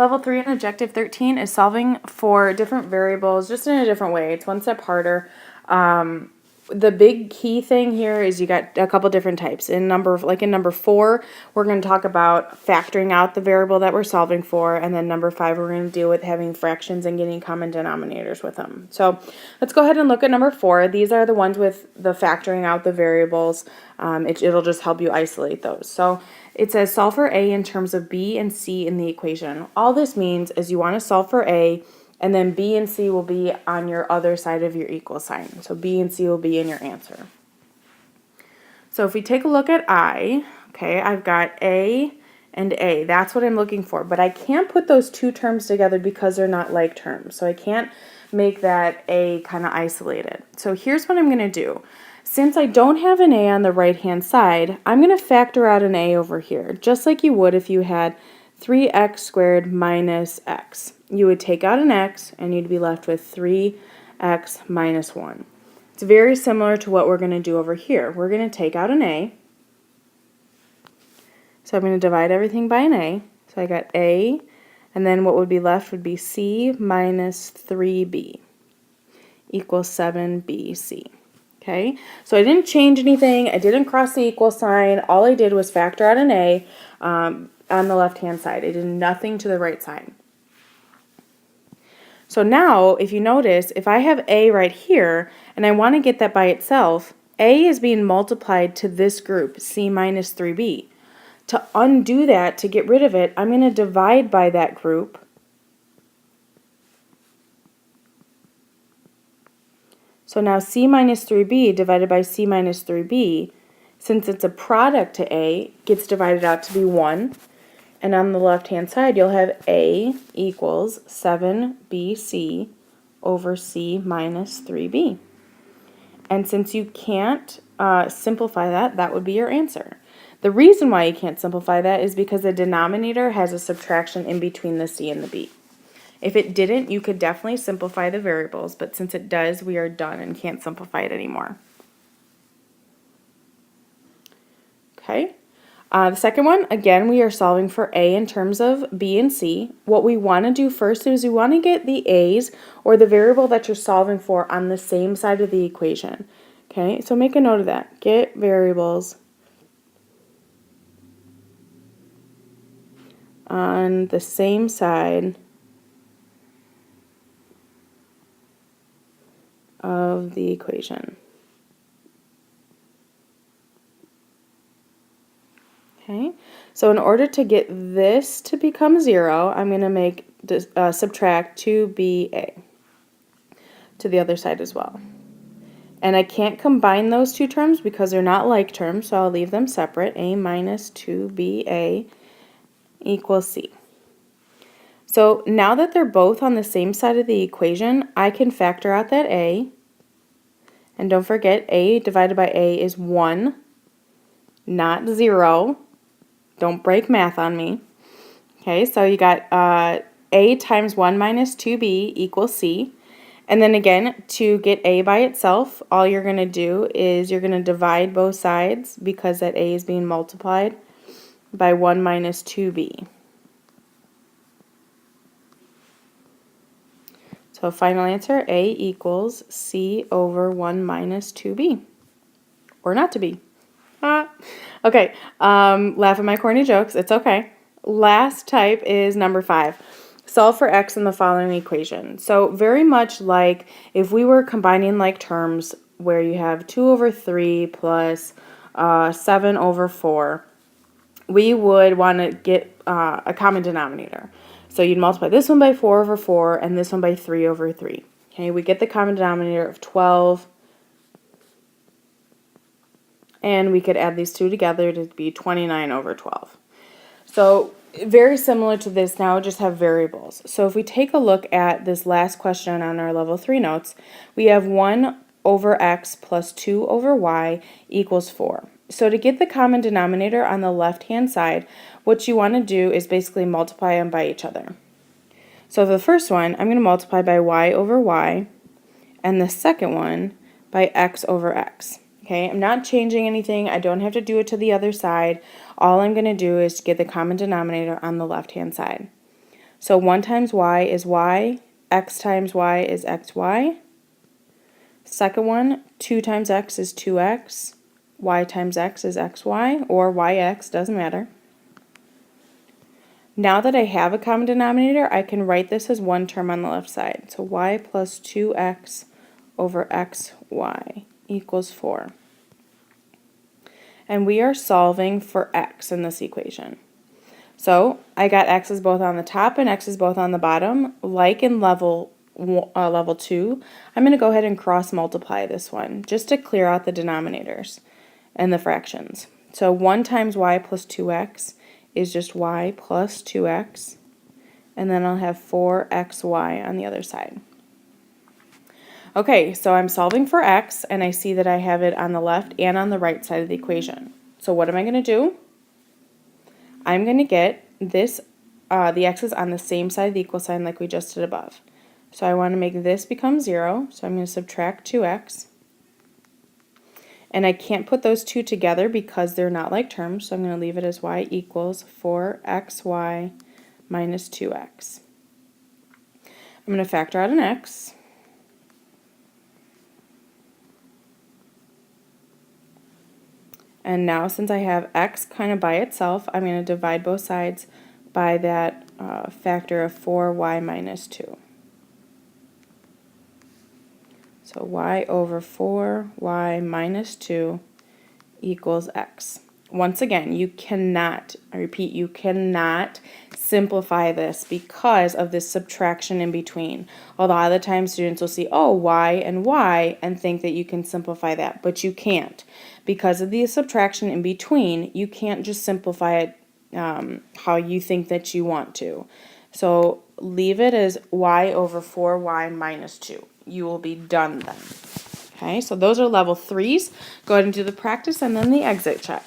Level 3 and Objective 13 is solving for different variables just in a different way. It's one step harder. The big key thing here is you got a couple different types. In number 4, we're going to talk about factoring out the variable that we're solving for, and then number 5, we're going to deal with having fractions and getting common denominators with them. So let's go ahead and look at number 4. These are the ones with the factoring out the variables. It'll just help you isolate those. So it says solve for A in terms of B and C in the equation. All this means is you want to solve for A, and then B and C will be on your other side of your equal sign. So B and C will be in your answer. So if we take a look at I, okay, I've got A and A. That's what I'm looking for. But I can't put those two terms together because they're not like terms. So I can't make that A kind of isolated. So here's what I'm going to do. Since I don't have an A on the right-hand side, I'm going to factor out an A over here, just like you would if you had 3x squared minus x. You would take out an x, and you'd be left with 3x minus 1. It's very similar to what we're going to do over here. We're going to take out an A. So I'm going to divide everything by an A. So I got A, and then what would be left would be C minus 3B equals 7BC. Okay, so I didn't change anything. I didn't cross the equal sign. All I did was factor out an A on the left-hand side. I did nothing to the right side. So now, if you notice, if I have A right here, and I want to get that by itself, A is being multiplied to this group, C minus 3B. To undo that, to get rid of it, I'm going to divide by that group. So now C minus 3B divided by C minus 3B, since it's a product to A, gets divided out to be 1. And on the left-hand side, you'll have A equals 7BC over C minus 3B. And since you can't simplify that, that would be your answer. The reason why you can't simplify that is because the denominator has a subtraction in between the C and the B. If it didn't, you could definitely simplify the variables, but since it does, we are done and can't simplify it anymore. Okay. The second one, again, we are solving for A in terms of B and C. What we want to do first is we want to get the A's, or the variable that you're solving for, on the same side of the equation. Okay, so make a note of that. Get variables on the same side of the equation. Okay, so in order to get this to become 0, I'm going to make subtract 2BA to the other side as well. And I can't combine those two terms because they're not like terms, so I'll leave them separate. A minus 2BA equals C. So now that they're both on the same side of the equation, I can factor out that A. And don't forget, A divided by A is 1, not 0. Don't break math on me. Okay, so you got A times 1 minus 2B equals C. And then again, to get A by itself, all you're going to do is you're going to divide both sides, because that A is being multiplied, by 1 minus 2B. So final answer, A equals C over 1 minus 2B. Or not to be. Okay, laugh at my corny jokes. It's okay. Last type is number 5. Solve for x in the following equation. So very much like if we were combining like terms where you have 2 over 3 plus 7 over 4, we would want to get a common denominator. So you'd multiply this one by 4 over 4 and this one by 3 over 3. Okay, we get the common denominator of 12. And we could add these two together to be 29 over 12. So very similar to this now, just have variables. So if we take a look at this last question on our level 3 notes, we have 1 over x plus 2 over y equals 4. So to get the common denominator on the left-hand side, what you want to do is basically multiply them by each other. So the first one, I'm going to multiply by y over y, and the second one by x over x. Okay, I'm not changing anything. I don't have to do it to the other side. All I'm going to do is get the common denominator on the left-hand side. So 1 times y is y, x times y is xy. Second one, 2 times x is 2x, y times x is xy, or yx, doesn't matter. Now that I have a common denominator, I can write this as one term on the left side. So y plus 2x over xy equals 4. And we are solving for x in this equation. So I got x's both on the top and x's both on the bottom. Like in level 2, I'm going to go ahead and cross multiply this one just to clear out the denominators and the fractions. So 1 times y plus 2x is just y plus 2x, and then I'll have 4xy on the other side. Okay, so I'm solving for x, and I see that I have it on the left and on the right side of the equation. So what am I going to do? I'm going to get this, the x's on the same side of the equal sign like we just did above. So I want to make this become 0, so I'm going to subtract 2x. And I can't put those two together because they're not like terms, so I'm going to leave it as y equals 4xy minus 2x. I'm going to factor out an x. And now since I have x kind of by itself, I'm going to divide both sides by that factor of 4y minus 2. So y over 4y minus 2 equals x. Once again, you cannot, I repeat, you cannot simplify this because of this subtraction in between. A lot of the time students will see, oh, y and think that you can simplify that, but you can't. Because of the subtraction in between, you can't just simplify it how you think that you want to. So leave it as y over 4y minus 2. You will be done then. Okay, so those are level 3s. Go ahead and do the practice and then the exit check.